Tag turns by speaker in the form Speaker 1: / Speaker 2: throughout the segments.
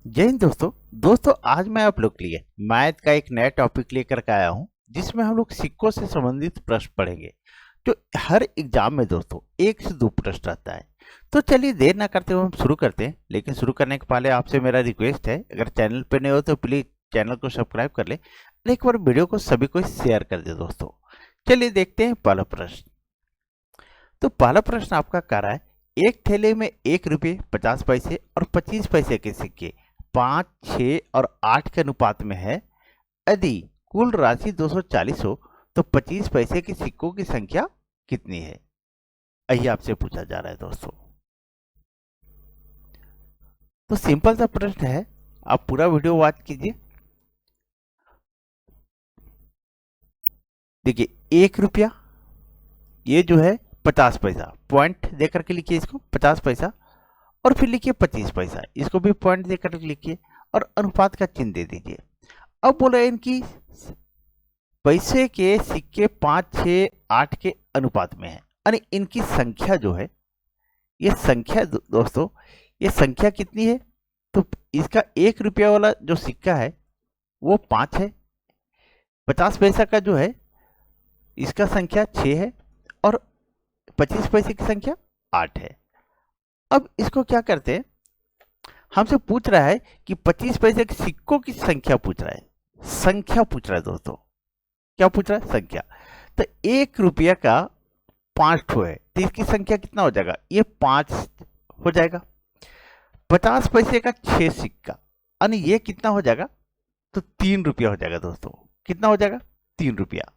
Speaker 1: जय हिंद दोस्तों आज मैं आप लोग के लिए मैथ का एक नया टॉपिक लेकर के आया हूं जिसमें हम लोग सिक्कों से संबंधित प्रश्न पढ़ेंगे। जो हर एग्जाम में दोस्तों एक से दो प्रश्न रहता है। तो चलिए देर ना करते हुए हम शुरू करते हैं, लेकिन शुरू करने के पहले आपसे मेरा रिक्वेस्ट है, अगर चैनल पे नए हो तो प्लीज चैनल को सब्सक्राइब कर ले और एक बार वीडियो को सभी को शेयर कर दे दोस्तों। चलिए देखते हैं पहला प्रश्न। तो पहला प्रश्न आपका कह रहा है, एक थैले में 1 रुपये 50 पैसे और 25 पैसे के सिक्के 5, 6 और 8 के अनुपात में है। यदि कुल राशि 240 हो तो 25 पैसे के सिक्कों की संख्या कितनी है? यही आपसे पूछा जा रहा है दोस्तों। तो सिंपल सा प्रश्न है, आप पूरा वीडियो वॉच कीजिए। देखिए 1 रुपया, ये जो है 50 पैसा, पॉइंट देकर के लिखिए इसको 50 पैसा, और फिर लिखिए 25 पैसा, इसको भी पॉइंट देकर लिखिए और अनुपात का चिन्ह दे दीजिए। अब बोला इनकी पैसे के सिक्के 5, 6, 8 के अनुपात में है, यानी इनकी संख्या जो है, ये संख्या दोस्तों, ये संख्या कितनी है? तो इसका 1 रुपया वाला जो सिक्का है वो 5 है, 50 पैसा का जो है इसका संख्या 6 है और 25 पैसे की संख्या 8 है। अब इसको क्या करते हैं, हमसे पूछ रहा है कि 25 पैसे के सिक्कों की संख्या पूछ रहा है, संख्या पूछ रहा है दोस्तों। क्या पूछ रहा है? संख्या। तो 1 रुपया का 5 ठो है तो इसकी संख्या कितना हो जाएगा? ये 5 हो जाएगा। 50 पैसे का 6 सिक्का, यानी ये कितना हो जाएगा? तो 3 रुपया हो जाएगा दोस्तों। कितना हो जाएगा? 3 रुपया।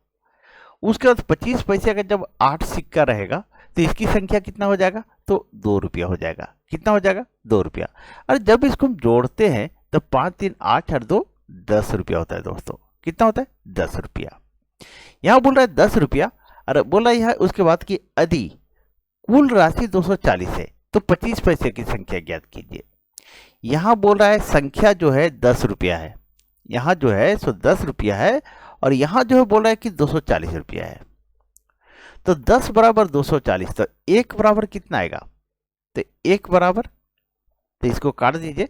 Speaker 1: उसके बाद 25 पैसे का जब 8 सिक्का रहेगा तो इसकी संख्या कितना हो जाएगा? तो 2 रुपया हो जाएगा। कितना हो जाएगा? 2 रुपया। और जब इसको हम जोड़ते हैं तो 5, 3, 8 और 2 10 रुपया होता है दोस्तों। कितना होता है? 10 रुपया। यहां बोल रहा है 10 रुपया, और बोला यह उसके बाद कि यदि कुल राशि 240 है तो 25 पैसे की संख्या ज्ञात कीजिए। यहां बोल रहा है संख्या जो है 10 रुपया है, यहां जो है सो 10 रुपया है, और यहां जो है बोल रहा है कि 240 रुपया है। तो 10 बराबर 240, तो 1 बराबर कितना आएगा? तो 1 बराबर, तो इसको काट दीजिए,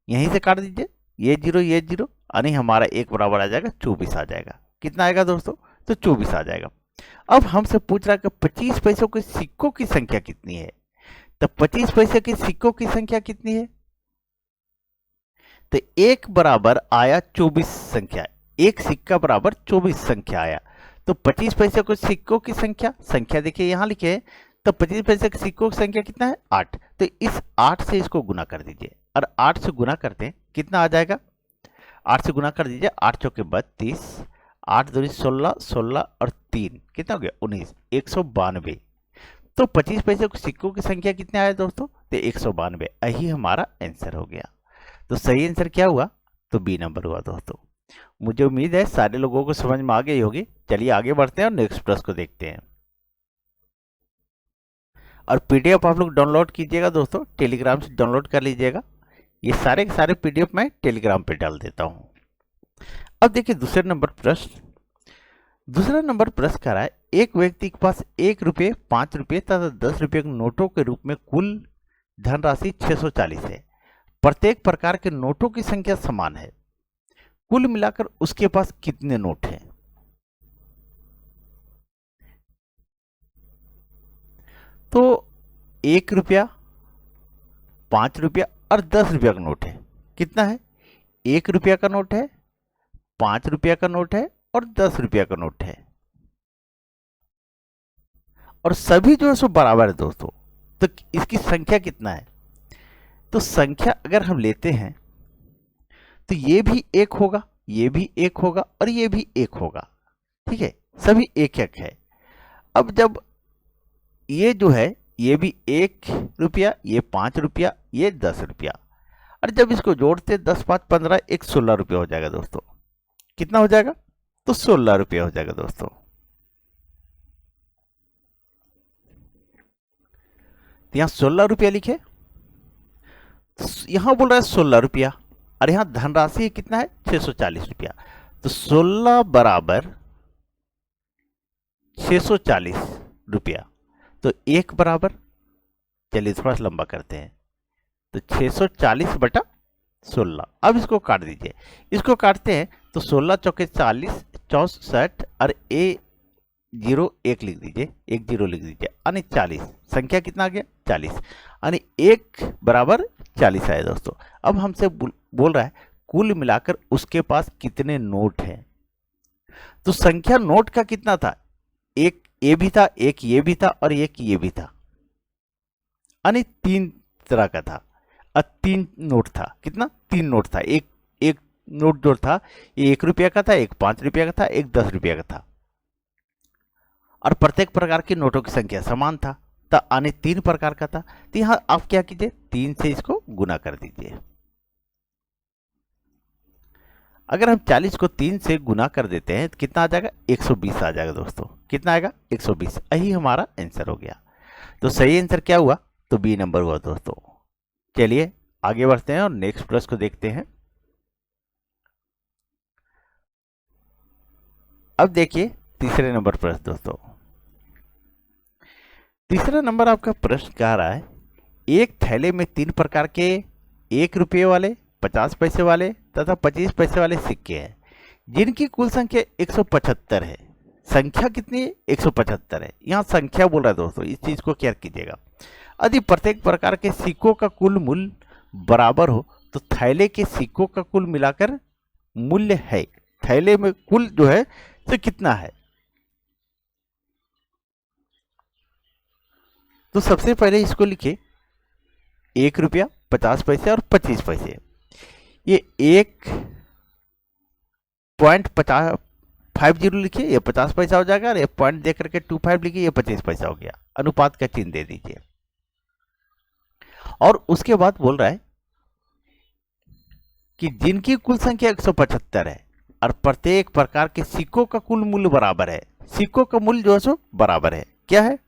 Speaker 1: यहीं से काट दीजिए, ये जीरो यानी हमारा 1 बराबर आ जाएगा 24 आ जाएगा। कितना आएगा दोस्तों? तो 24 आ जाएगा। अब हमसे पूछ रहा है कि 25 पैसों के सिक्कों की संख्या कितनी है? तो 25 पैसे के सिक्कों की संख्या कितनी है? तो 1 बराबर आया 24 संख्या, एक सिक्का बराबर 24 संख्या आया। तो 25 पैसे के सिक्कों की संख्या देखिए यहां लिखे है, तो 25 पैसे के सिक्कों की संख्या कितना है? 8। तो इस 8 से इसको गुना कर दीजिए, और 8 से गुना करते हैं कितना आ जाएगा? 8 से गुना कर दीजिए, 8 चौके 32, 8 दूनी 16, 16 और 3 कितना हो गया? 19, 192। तो 25 पैसे के सिक्कों की संख्या कितने आया दोस्तों? तो 192। यही हमारा आंसर हो गया। तो सही आंसर क्या हुआ? तो बी नंबर हुआ दोस्तों। मुझे उम्मीद है सारे लोगों को समझ में आ गई होगी। चलिए आगे बढ़ते हैं और नेक्स्ट प्रश्न को देखते हैं। और पीडीएफ आप लोग डाउनलोड कीजिएगा दोस्तों, टेलीग्राम से डाउनलोड कर लीजिएगा। ये सारे के सारे पीडीएफ मैं टेलीग्राम पे डाल देता हूं। अब देखिए दूसरे नंबर प्रश्न। दूसरा नंबर प्रश्न कह रहा है, एक व्यक्ति के पास 1 रुपये, 5 रुपये तथा 10 रुपये के नोटों के रूप में कुल धनराशि 640 है। प्रत्येक प्रकार के नोटों की संख्या समान है। कुल मिलाकर उसके पास कितने नोट हैं? तो 1 रुपया, 5 रुपया और 10 रुपया का नोट है। कितना है? 1 रुपया का नोट है, 5 रुपया का नोट है और 10 रुपया का नोट है, और सभी जो है सो बराबर है दोस्तों। तो इसकी संख्या कितना है? तो संख्या अगर हम लेते हैं तो ये भी 1 होगा, ये भी 1 होगा और ये भी 1 होगा। ठीक है, सभी 1 है। अब जब ये जो है, ये भी 1 रुपया, ये 5 रुपया, ये 10 रुपया, और जब इसको जोड़ते 10, 5, 15, 16 रुपया हो जाएगा दोस्तों। कितना हो जाएगा? तो 16 रुपया हो जाएगा दोस्तों। तो यहां 16 रुपया लिखे, यहां बोल रहा है 16 रुपया, और यहां धनराशि कितना है? 640 रुपया। तो 16 बराबर 640 रुपया, तो 1 बराबर, चलिए थोड़ा सा लंबा करते हैं, तो 640 बटा 16। अब इसको काट दीजिए, इसको काटते हैं तो 16 चौके 40, 64 और ए 0 1 लिख दीजिए, 1 0 लिख दीजिए, यानी 40। संख्या कितना आ गया? 40, यानी 1 बराबर 40 आया दोस्तों। अब हमसे बोल रहा है कुल मिलाकर उसके पास कितने नोट हैं। तो संख्या नोट का कितना था? एक ये भी था, एक ये भी था और एक ये भी था, यानी 3 तरह का था। 3 नोट था। कितना? 3 नोट था। एक नोट जो था ये 1 रुपया का था, एक 5 रुपया का था, एक 10 रुपया का था, और प्रत्येक प्रकार के नोटों की संख्या समान था। तो यानी 3 प्रकार का था। तो यहां आप क्या कीजिए, 3 से इसको गुना कर दीजिए। अगर हम 40 को 3 से गुना कर देते हैं तो कितना आ जाएगा? 120 आ जाएगा दोस्तों। कितना आएगा? 120। यही हमारा आंसर हो गया। तो सही आंसर क्या हुआ? तो बी नंबर हुआ दोस्तों। चलिए आगे बढ़ते हैं और नेक्स्ट प्रश्न को देखते हैं। अब देखिए तीसरे नंबर प्रश्न दोस्तों। तीसरा नंबर आपका प्रश्न कह रहा है एक थैले में 3 प्रकार के 1 रुपये वाले, 50 पैसे वाले तथा 25 पैसे वाले सिक्के हैं, जिनकी कुल संख्या 175 है। संख्या कितनी है? 175 है। यहाँ संख्या बोल रहा है दोस्तों, इस चीज को क्या कीजिएगा। यदि प्रत्येक प्रकार के सिक्कों का कुल मूल्य बराबर हो तो थैले के सिक्कों का कुल मिलाकर मूल्य है, थैले में कुल जो है तो कितना है। तो सबसे पहले इसको लिखिए 1 रुपया, 50 पैसे और 25 पैसे। ये 1.50 लिखिए, ये 50 पैसा हो जाएगा, और ये पॉइंट दे करके 25 लिखिए, ये 25 पैसा हो गया। अनुपात का चिन्ह दे दीजिए। और उसके बाद बोल रहा है कि जिनकी कुल संख्या 175 है और प्रत्येक प्रकार के सिक्कों का कुल मूल्य बराबर है। सिक्कों का मूल्य जो है सो बराबर है। क्या है?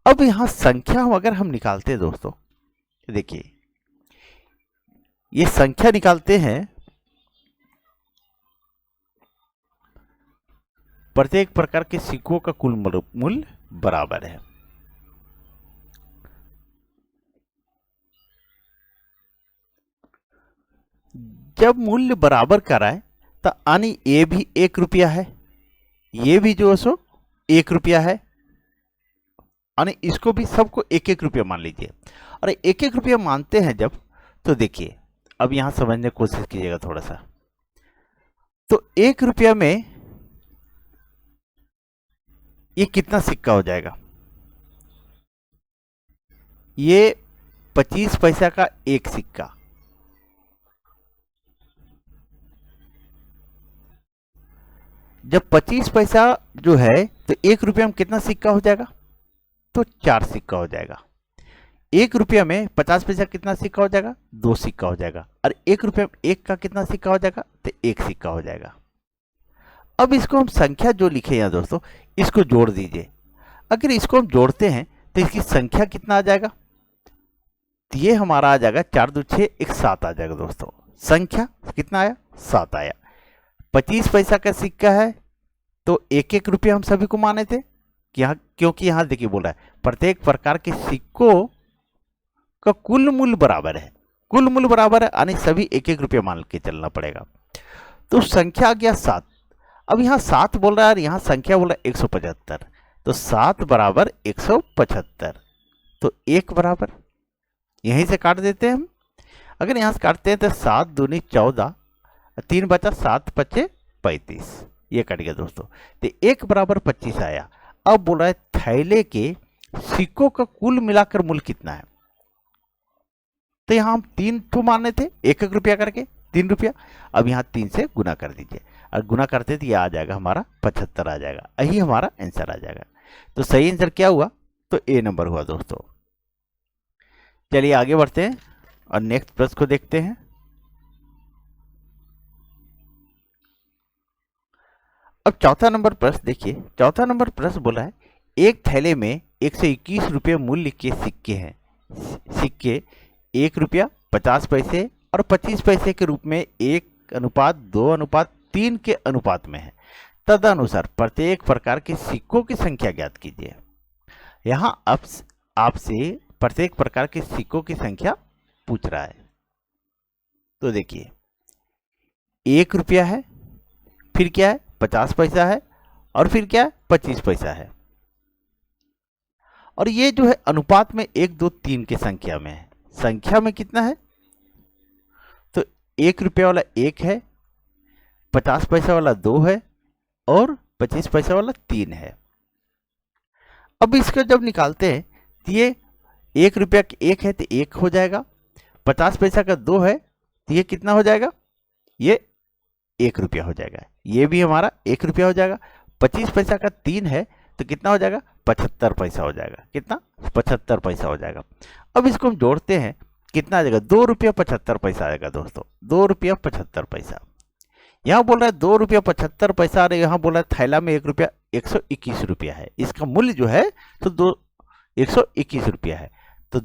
Speaker 1: अब यहां संख्या अगर हम निकालते हैं दोस्तों, देखिए ये संख्या निकालते हैं, प्रत्येक प्रकार के सिक्कों का कुल मूल्य बराबर है। जब मूल्य बराबर कराए तो यानी ये भी 1 रुपया है, ये भी जो है सो 1 रुपया है, यानी इसको भी सबको 1-1 रुपया मान लीजिए। और 1-1 रुपया मानते हैं जब, तो देखिए अब यहां समझने की कोशिश कीजिएगा थोड़ा सा। तो 1 रुपया में ये कितना सिक्का हो जाएगा? ये 25 पैसा का एक सिक्का। जब 25 पैसा जो है तो 1 रुपया में कितना सिक्का हो जाएगा? तो 4 सिक्का हो जाएगा। 1 रुपया में 50 पैसा कितना सिक्का हो जाएगा? 2 सिक्का हो जाएगा। और 1 रुपया में 1 का कितना सिक्का हो जाएगा? तो 1 सिक्का हो जाएगा। अब इसको हम संख्या जो लिखे यहाँ दोस्तों, इसको जोड़ दीजिए। अगर इसको हम जोड़ते हैं तो इसकी संख्या कितना आ जाएगा? तो ये हमारा आ जाएगा 4 2 6 1 7 आ जाएगा दोस्तों। संख्या कितना आया? 7 आया। 25 पैसा का सिक्का है तो 1-1 रुपया हम सभी को माने थे कि यहाँ, क्योंकि यहाँ देखिए बोल रहा है प्रत्येक प्रकार के सिक्कों का कुल मूल्य बराबर है। कुल मूल्य बराबर है यानी सभी 1-1 रुपया मान के चलना पड़ेगा। तो संख्या आ गया 7। अब यहाँ 7 बोल रहा है और यहाँ संख्या बोल रहा है 175। तो 7 बराबर 175। तो 1 बराबर यहीं से काट देते हैं हम। अगर यहाँ से काटते हैं तो 7 दूनी 14, 3 बचा, 7 5 35, ये कट गया दोस्तों। तो 1 बराबर 25 आया। अब बोल रहा है थैले के सिक्कों का कुल मिलाकर मूल्य कितना है। तो यहाँ हम 3 तो माने थे 1-1 रुपया करके, 3 रुपया। अब यहाँ 3 से गुना कर दीजिए, और गुना करते तो ये आ जाएगा हमारा 75 आ जाएगा। यही हमारा आंसर आ जाएगा। तो सही आंसर क्या हुआ? तो ए नंबर हुआ दोस्तों। चलिए आगे बढ़ते हैं और नेक्स्ट प्रश्न को देखते हैं। अब चौथा नंबर प्रश्न देखिए। चौथा नंबर प्रश्न बोला है एक थैले में 121 रुपये मूल्य के सिक्के हैं। सिक्के 1 रुपया, 50 पैसे और 25 पैसे के रूप में 1:2:3 के अनुपात में है। तदनुसार प्रत्येक प्रकार के सिक्कों की संख्या ज्ञात कीजिए। यहाँ आपसे प्रत्येक प्रकार के सिक्कों की संख्या पूछ रहा है। तो देखिए 1 रुपया है, फिर क्या है 50 पैसा है, और फिर क्या है 25 पैसा है। और ये जो है अनुपात में 1 2 3 की संख्या में है। संख्या में कितना है, तो 1 रुपया वाला 1 है, 50 पैसा वाला 2 है, और 25 पैसा वाला 3 है। अब इसको जब निकालते हैं तो ये 1 रुपया का 1 है तो 1 हो जाएगा, 50 पैसा का 2 है तो ये कितना हो जाएगा, ये 1 रुपया हो जाएगा। ये भी हमारा 1 रुपया हो जाएगा। 25 पैसा का 3 है तो कितना हो जाएगा, 75 पैसा हो जाएगा। कितना, 75 पैसा हो जाएगा। अब इसको हम जोड़ते हैं, कितना आ जाएगा, 2 रुपया 75 पैसा आएगा दोस्तों, 2 रुपया 75 पैसा। यहाँ बोल रहा है 2 रुपया 75 पैसा, और यहाँ बोल रहा है थैला में 1 रुपया 121 रुपया है। इसका मूल्य जो है तो 121 रुपया है। तो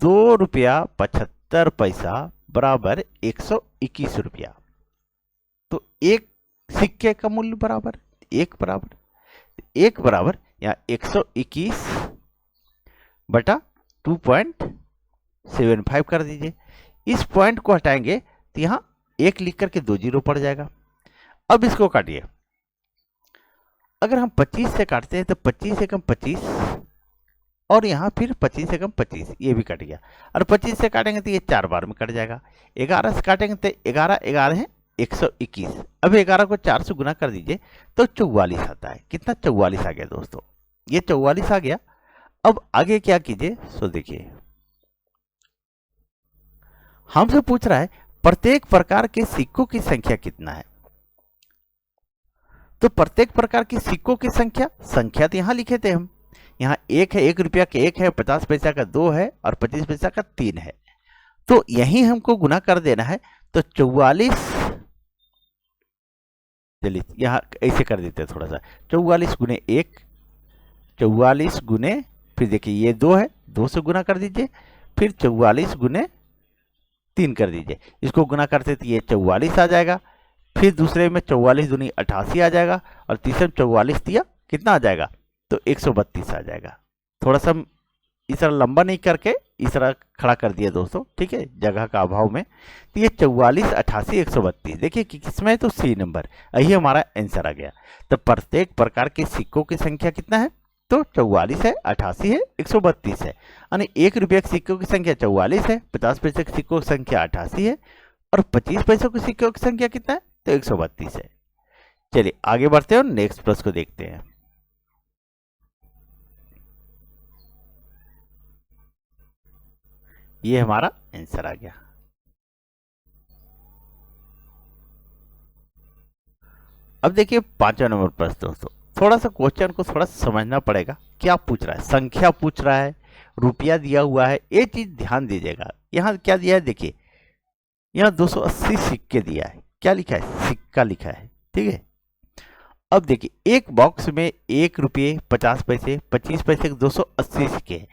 Speaker 1: 2 रुपया 75 पैसा बराबर 121 रुपया। तो एक सिक्के का मूल्य बराबर एक बराबर यहाँ 121 बटा 2.75 कर दीजिए। इस पॉइंट को हटाएंगे तो यहाँ 1 लिख करके 2 जीरो पड़ जाएगा। अब इसको काटिए, अगर हम 25 से काटते हैं तो 25 से कम 25, और यहाँ फिर 25 से कम 25, ये भी कट गया। और 25 से काटेंगे तो ये 4 बार में कट जाएगा। 11 से काटेंगे तो 11 11 है 121। अब 11 को 4 से गुना कर दीजिए तो 44 आता है। कितना, 44 आ गया दोस्तों, ये 44 आ गया। अब आगे क्या कीजिए, सो देखिए हमसे पूछ रहा है प्रत्येक प्रकार के सिक्कों की संख्या कितना है। तो प्रत्येक प्रकार के सिक्कों की संख्या तो यहां लिखे थे हम, यहाँ 1 है, 1 रुपया का 1 है, 50 पैसा का 2 है, और 25 पैसा का 3 है। तो यही हमको गुना कर देना है। तो 44, चलिए यहाँ ऐसे कर देते हैं थोड़ा सा, 44 गुने 1, 44 गुने, फिर देखिए ये 2 है, 2 से गुना कर दीजिए, फिर 44 गुने 3 कर दीजिए। इसको गुना करते तो ये 44 आ जाएगा। फिर दूसरे में 44 दूनी 88 आ जाएगा, और तीसरे में 44 दिया कितना आ जाएगा, तो 132 आ जाएगा। थोड़ा सा इस तरह लंबा नहीं करके इस तरह खड़ा कर दिया दोस्तों, ठीक है, जगह का अभाव में। तो ये 44 88 132, देखिए कि किसमें, तो सी नंबर, यही हमारा आंसर आ गया। तो प्रत्येक प्रकार के सिक्कों की संख्या कितना है, तो 44 है, 88 है, 132 है। यानी 1 रुपये के सिक्कों की संख्या 44 है, 50 पैसे के सिक्कों की संख्या 88 है, और 25 पैसों के सिक्कों की संख्या कितना है, तो 132 है। चलिए आगे बढ़ते हैं और नेक्स्ट प्रश्न को देखते हैं। ये हमारा आंसर आ गया। अब देखिए 5वां नंबर प्रश्न दोस्तों, थोड़ा सा क्वेश्चन को थोड़ा समझना पड़ेगा। क्या पूछ रहा है, संख्या पूछ रहा है, रुपया दिया हुआ है, ये चीज ध्यान दीजिएगा। यहाँ क्या दिया है, देखिए यहाँ 280 सिक्के दिया है, क्या लिखा है, सिक्का लिखा है, ठीक है। अब देखिए एक बॉक्स में 1 रुपये 50 पैसे 25 पैसे के 280 सिक्के हैं।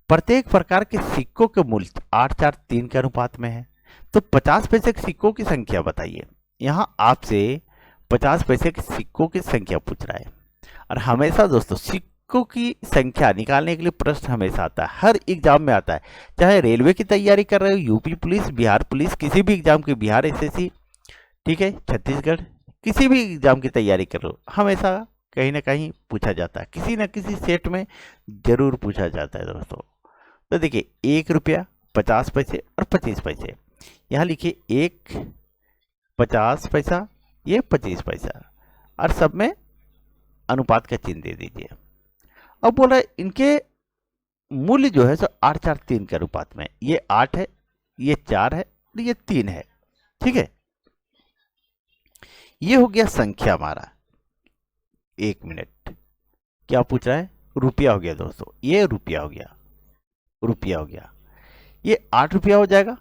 Speaker 1: प्रत्येक प्रकार के सिक्कों के मूल्य 8 4 3 के अनुपात में है। तो 50 पैसे के सिक्कों की संख्या बताइए। यहाँ आपसे 50 पैसे के सिक्कों की संख्या पूछ रहा है। और हमेशा दोस्तों सिक्कों की संख्या निकालने के लिए प्रश्न हमेशा आता है, हर एग्जाम में आता है। चाहे रेलवे की तैयारी कर रहे हो, यूपी पुलिस, बिहार पुलिस, किसी भी एग्जाम की, बिहार एसएससी, ठीक है, छत्तीसगढ़, किसी भी एग्जाम की तैयारी कर रहे हो, हमेशा कहीं ना कहीं पूछा जाता है, किसी न किसी सेट में जरूर पूछा जाता है दोस्तों। तो देखिए 1 रुपया 50 पैसे और 25 पैसे, यहाँ लिखिए 1 50 पैसा, ये 25 पैसा, और सब में अनुपात का चिन्ह दे दीजिए। अब बोल रहा है इनके मूल्य जो है सो 8 4 3 के अनुपात में, ये 8 है, ये 4 है, ये 3 है, ठीक है। ये हो गया संख्या हमारा। 1 मिनट, क्या पूछ रहा है, रुपया हो गया दोस्तों, ये रुपया हो गया, रुपया हो गया। ये 8 रुपया हो जाएगा।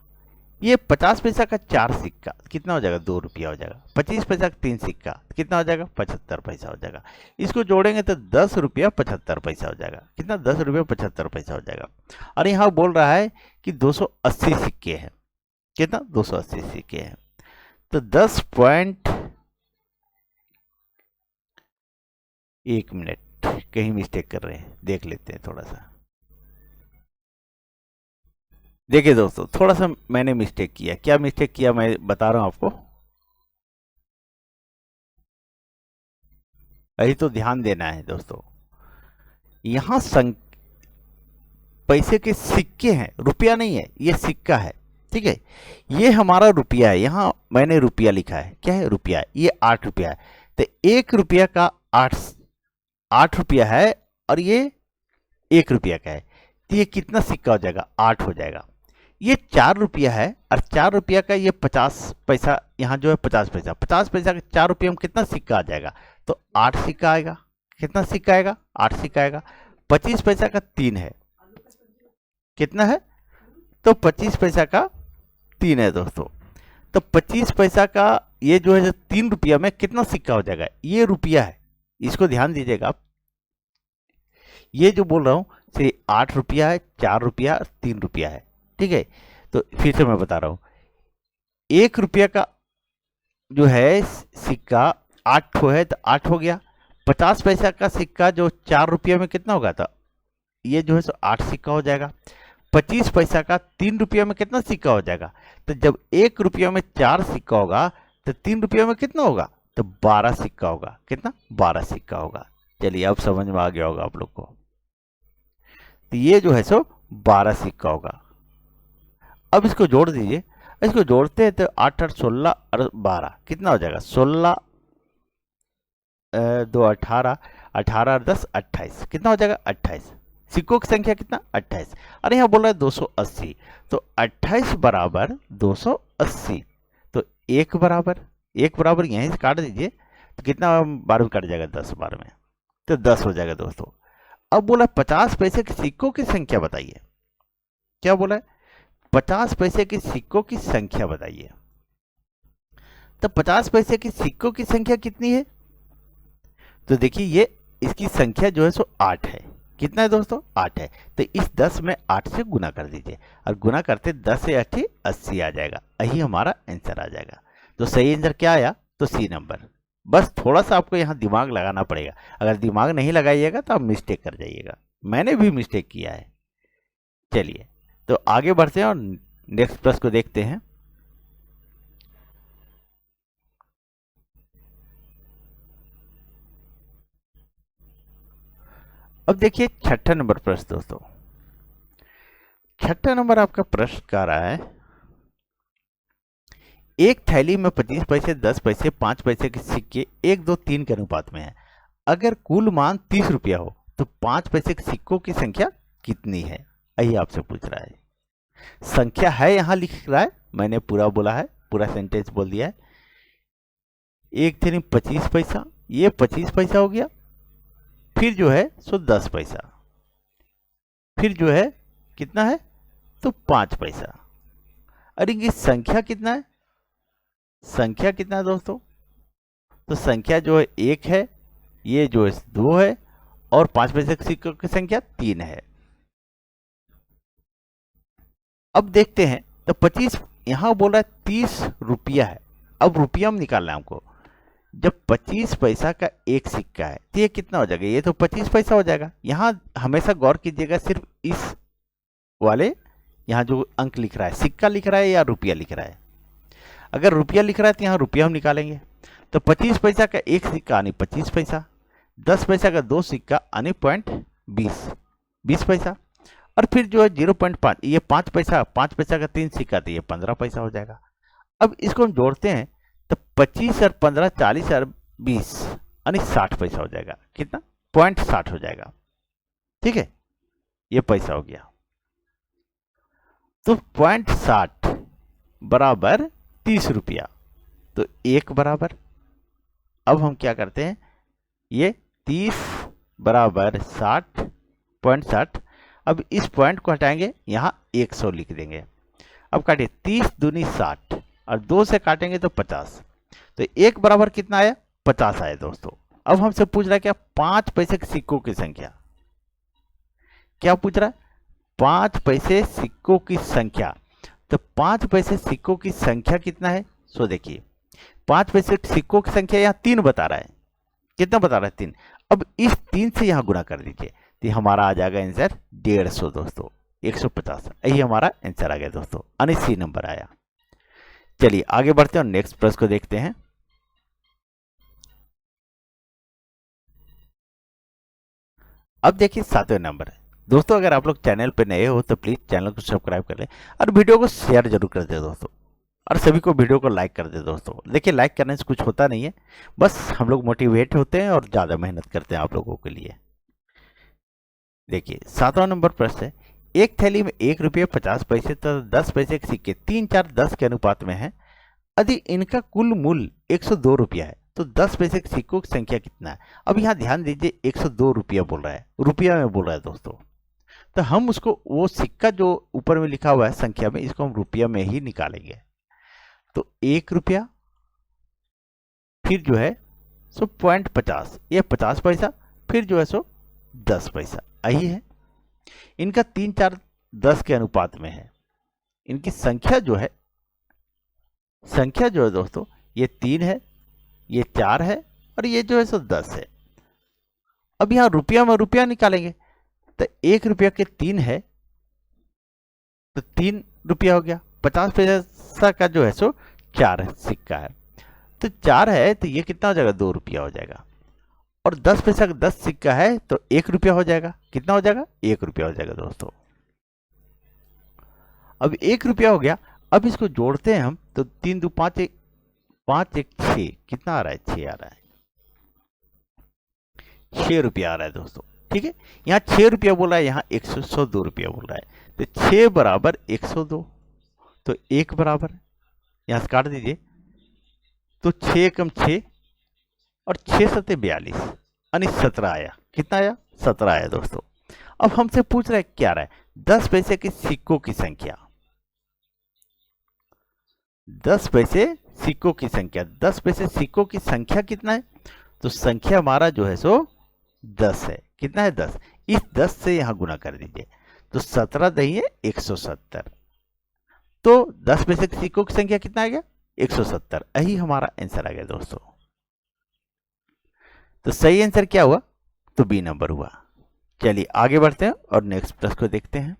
Speaker 1: ये 50 पैसा का 4 सिक्का कितना हो जाएगा, 2 रुपया हो जाएगा। 25 पैसा का 3 सिक्का कितना हो जाएगा, 75 पैसा हो जाएगा। इसको जोड़ेंगे तो 10 रुपया 75 पैसा हो जागा। कितना, 10 रुपया 75 पैसा हो जाएगा। और यहाँ बोल रहा है कि 280 सिक्के हैं, कितना, 280 सिक्के हैं। तो 10 पॉइंट, 1 मिनट, कहीं मिस्टेक कर रहे हैं, देख लेते हैं थोड़ा सा। देखिए दोस्तों, थोड़ा सा मैंने मिस्टेक किया। क्या मिस्टेक किया मैं बता रहा हूं आपको, यही तो ध्यान देना है दोस्तों। यहाँ पैसे के सिक्के हैं, रुपया नहीं है, ये सिक्का है। ठीक है, ये हमारा रुपया है। यहाँ मैंने रुपया लिखा है, क्या है, रुपया। ये 8 रुपया है, तो 1 रुपया का 8 रुपया है, और ये 1 रुपया का है, तो ये कितना सिक्का हो जाएगा, 8 हो जाएगा। ये 4 रुपया है, और 4 रुपया का ये 50 पैसा, यहाँ जो है 50 पैसा, 50 पैसा का 4 रुपया में कितना सिक्का आ जाएगा, तो 8 सिक्का आएगा। कितना सिक्का आएगा, 8 सिक्का आएगा। 25 पैसा का 3 है, कितना है, तो 25 पैसा का 3 है दोस्तों। तो 25 पैसा का ये जो है 3 रुपया में कितना सिक्का हो जाएगा, ये रुपया है, इसको ध्यान दीजिएगा आप। ये जो बोल रहा हूँ से 8 रुपया है, 4 रुपया, 3 रुपया है। ठीक है, तो फिर से मैं बता रहा हूँ, 1 रुपया का जो है सिक्का 8 है, तो 8 हो गया। 50 पैसा का सिक्का जो 4 रुपया में कितना होगा, था ये जो है सो 8 सिक्का हो जाएगा। 25 पैसा का 3 रुपया में कितना सिक्का हो जाएगा, तो जब 1 रुपया में 4 सिक्का होगा, तो 3 रुपया में कितना होगा, तो 12 सिक्का होगा। कितना, 12 सिक्का होगा। चलिए अब समझ में आ गया होगा आप लोग को। तो ये जो है सो 12 सिक्का होगा। अब इसको जोड़ दीजिए, इसको जोड़ते हैं तो 8 8 16 और 12 कितना हो जाएगा, 16 2 18, 18 और 10 28, कितना हो जाएगा, 28। सिक्कों की संख्या कितना, 28। अरे यहाँ बोल रहा है 280, तो 28 बराबर 280। तो एक बराबर यहीं से काट दीजिए, तो कितना बार में कट जाएगा, 10 बार में, तो 10 हो जाएगा दोस्तों। अब बोला 50 पैसे के सिक्कों की संख्या बताइए। क्या बोला है, 50 पैसे के सिक्कों की संख्या बताइए। तो 50 पैसे के सिक्कों की संख्या कितनी है, तो देखिए ये इसकी संख्या जो है सो 8 है। कितना है दोस्तों, 8 है। तो इस 10 में 8 से गुना कर दीजिए, और गुना करते 10 से 8 80 आ जाएगा। यही हमारा आंसर आ जाएगा। तो सही आंसर क्या आया, तो सी नंबर। बस थोड़ा सा आपको यहाँ दिमाग लगाना पड़ेगा। अगर दिमाग नहीं लगाइएगा तो आप मिस्टेक कर जाइएगा। मैंने भी मिस्टेक किया है। चलिए तो आगे बढ़ते हैं और नेक्स्ट प्रश्न को देखते हैं। अब देखिए छठा नंबर प्रश्न दोस्तों। छठा नंबर आपका प्रश्न कह रहा है, एक थैली में 25 पैसे, 10 पैसे, 5 पैसे के सिक्के 1 2 3 के अनुपात में है। अगर कुल मान 30 रुपया हो तो 5 पैसे के सिक्कों की संख्या कितनी है, यही आपसे पूछ रहा है। संख्या है यहाँ लिख रहा है, मैंने पूरा बोला है, पूरा सेंटेंस बोल दिया है। एक थैली 25 पैसा, ये 25 पैसा हो गया, फिर जो है सो 10 पैसा, फिर जो है कितना है, तो 5 पैसा। अरे ये संख्या कितना है, संख्या कितना है दोस्तों, तो संख्या जो है 1 है, ये जो है 2 है, और 5 पैसे के सिक्कों की संख्या 3 है। अब देखते हैं, तो 25 यहां बोल रहा है 30 रुपया है। अब रुपया में निकालना है हमको। जब 25 पैसा का एक सिक्का है तो ये कितना हो जाएगा, ये तो 25 पैसा हो जाएगा। यहां हमेशा गौर कीजिएगा, सिर्फ इस वाले यहाँ जो अंक लिख रहा है, सिक्का लिख रहा है या रुपया लिख रहा है। अगर रुपया लिख रहा है तो यहाँ रुपया हम निकालेंगे। तो 25 पैसा का एक सिक्का यानी 25 पैसा, 10 पैसा का 2 सिक्का यानी 20 पैसा, और फिर जो है 0.5, ये 5 पैसा, 5 पैसा का 3 सिक्का, तो ये 15 पैसा हो जाएगा। अब इसको हम जोड़ते हैं तो 25 और 15 40 और 20 यानी 60 पैसा हो जाएगा। कितना, 0.60 हो जाएगा। ठीक है, ये पैसा हो गया। तो 0.60 बराबर 30 रुपया, तो 1 बराबर। अब हम क्या करते हैं, ये 30 बराबर 60.60, अब इस पॉइंट को हटाएंगे, यहाँ 100 लिख देंगे। अब काटिए, 30 दूनी 60 और 2 से काटेंगे तो 50, तो 1 बराबर कितना आया, 50 आया दोस्तों। अब हमसे पूछ रहा है क्या, 5 पैसे के सिक्कों की संख्या। क्या पूछ रहा है, 5 पैसे सिक्कों की संख्या। तो 5 पैसे सिक्कों की संख्या कितना है, सो देखिए 5 पैसे सिक्कों की संख्या यहाँ 3 बता रहा है। कितना बता रहा है, 3। अब इस 3 से यहाँ गुणा कर दीजिए, तो हमारा आ जाएगा आंसर 150 दोस्तों। 150। यही हमारा आंसर आ गया दोस्तों, यानी सी नंबर आया। चलिए आगे बढ़ते हैं और नेक्स्ट प्रश्न को देखते हैं। अब देखिए 7वें नंबर है दोस्तों। अगर आप लोग चैनल पर नए हो तो प्लीज चैनल को सब्सक्राइब कर लें और वीडियो को शेयर जरूर कर दें दोस्तों, और सभी को वीडियो को लाइक कर दे दोस्तों। देखिए लाइक करने से कुछ होता नहीं है, बस हम लोग मोटिवेट होते हैं और ज़्यादा मेहनत करते हैं आप लोगों के लिए। देखिए 7वां नंबर प्रश्न है, एक थैली में 1 रुपये 50 पैसे तथा 10 पैसे के सिक्के 3, 4, 10 के अनुपात में है। यदि इनका कुल मूल्य 102 रुपया है तो 10 पैसे के सिक्कों की संख्या कितना है। अब यहाँ ध्यान दीजिए 102 रुपया बोल रहा है, रुपया में बोल रहा है दोस्तों। तो हम उसको वो सिक्का जो ऊपर में लिखा हुआ है संख्या में, इसको हम रुपया में ही निकालेंगे। तो 1 रुपया फिर जो है सो 0.50, ये 50 पैसा, फिर जो है सो 10 पैसा, यही है। इनका 3, 4, 10 के अनुपात में है। इनकी संख्या जो है दोस्तों, ये 3 है, ये 4 है और ये जो है सो 10 है। अब यहाँ रुपया में रुपया निकालेंगे तो 1 रुपया के 3 है तो 3 रुपया हो गया। 50 पैसा का जो है सो 4 सिक्का है, तो 4 है तो ये कितना हो जाएगा, 2 रुपया हो जाएगा। और 10 पैसा का 10 सिक्का है तो 1 रुपया हो जाएगा। कितना हो जाएगा, 1 रुपया हो जाएगा दोस्तों। अब 1 रुपया हो गया। अब इसको जोड़ते हैं हम तो 3 2 5 1 5 1 6, कितना आ रहा है, 6 आ रहा है, 6 रुपया आ रहा है दोस्तों। ठीक है, यहाँ 6 रुपया बोला है, यहाँ 102 रुपया बोल रहा है। तो 6 बराबर 102, तो 1 बराबर, यहाँ से काट दीजिए तो 6 कम 6 और 6 सत्ते 42, यानी 17 आया। कितना आया, 17 आया दोस्तों। अब हमसे पूछ रहा है क्या रहा है, 10 पैसे के सिक्कों की संख्या। 10 पैसे सिक्कों की संख्या, 10 पैसे सिक्कों की संख्या कितना है, तो संख्या हमारा जो है सो 10 है। कितना है, 10। इस 10 से यहां गुना कर दीजिए तो 17 दही है 170, तो 10 पैसे के सिक्कों की संख्या कितना आ गया, 170। यही हमारा आंसर आ गया दोस्तों। तो सही आंसर क्या हुआ, तो बी नंबर हुआ। चलिए आगे बढ़ते हैं और नेक्स्ट प्रश्न को देखते हैं।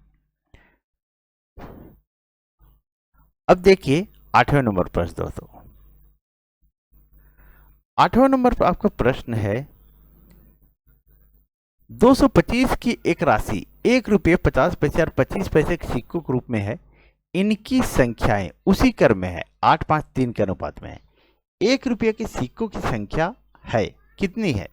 Speaker 1: अब देखिए 8वें नंबर प्रश्न दोस्तों। 8वें नंबर पर आपका प्रश्न है, 225 की एक राशि 1 रुपये 50 पैसे और 25 पैसे के सिक्कों के रूप में है। इनकी संख्याएं उसी क्रम में है, 8, 5, 3 के अनुपात में है। 1 रुपये के सिक्कों की संख्या है, कितनी है।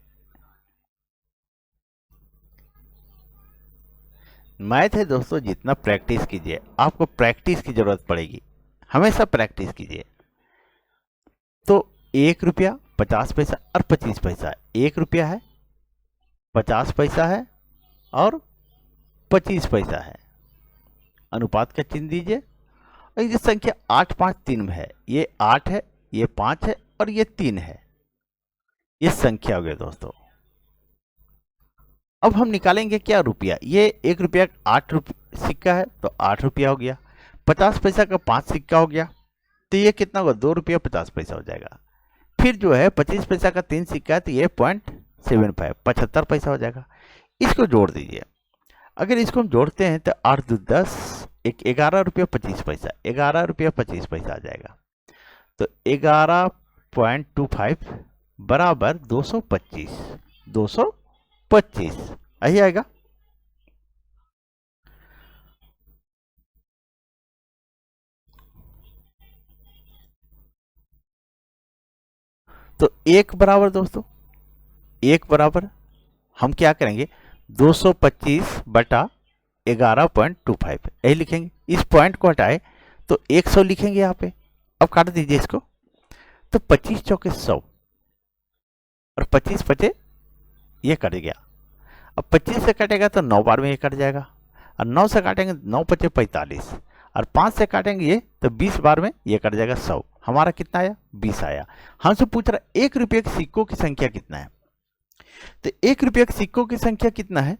Speaker 1: मैथ है दोस्तों, जितना प्रैक्टिस कीजिए, आपको प्रैक्टिस की जरूरत पड़ेगी, हमेशा प्रैक्टिस कीजिए। तो 1 रुपया 50 पैसा और 25 पैसा, 1 रुपया है, 50 पैसा है और 25 पैसा है, अनुपात का चिन्ह दीजिए। और ये संख्या 8, 5, 3 में है, ये 8 है, ये 5 है और ये 3 है, ये संख्या हो गया दोस्तों। अब हम निकालेंगे क्या, रुपया। ये 1 रुपया 8 सिक्का है तो 8 रुपया हो गया। 50 पैसा का 5 सिक्का हो गया तो ये कितना होगा, 2 रुपया 50 पैसा हो जाएगा। फिर जो है 25 पैसा का 3 सिक्का है तो ये 0.75, 75 पैसा हो जाएगा। इसको जोड़ दीजिए। अगर इसको हम जोड़ते हैं तो 8 2 10, 11 रुपया 25 पैसा, 11 रुपया 25 पैसा आ जाएगा। तो 11.25 बराबर 225, 225 यही आएगा। तो 1 बराबर दोस्तों, 1 बराबर हम क्या करेंगे, 225 बटा 11.25 यही लिखेंगे। इस पॉइंट को हटाए तो 100 लिखेंगे यहाँ पे। अब काट दीजिए इसको, तो 25 चौके 100 और 25 पचे ये कट गया। अब 25 से कटेगा तो 9 बार में ये कट जाएगा, और 9 से काटेंगे 9 पचे 45, और 5 से काटेंगे ये तो 20 बार में ये कट जाएगा 100। हमारा कितना आया, 20 आया। हमसे पूछ रहा 1 रुपये के सिक्कों की संख्या कितना है। तो 1 रुपये के सिक्कों की संख्या कितना है,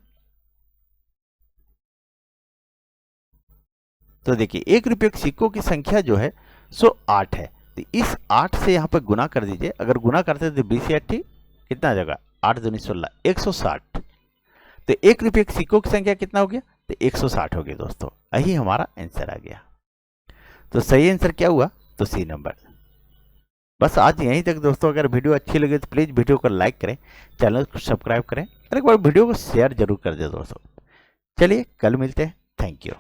Speaker 1: तो देखिए 1 रुपये के सिक्कों की संख्या जो है सो 8 है। तो इस 8 से यहाँ पर गुना कर दीजिए। अगर गुना करते तो 20 या 80 कितना आ जाएगा, 8 दूनी 16, 160। तो 1 रुपये के सिक्कों की संख्या कितना हो गया, तो 160 हो गए दोस्तों। यही हमारा आंसर आ गया। तो सही आंसर क्या हुआ? तो सी नंबर। बस आज यहीं तक दोस्तों। अगर वीडियो अच्छी लगे तो प्लीज़ वीडियो को लाइक करें, चैनल को सब्सक्राइब करें और एक बार वीडियो को शेयर जरूर कर दें दोस्तों। चलिए कल मिलते हैं। Thank you.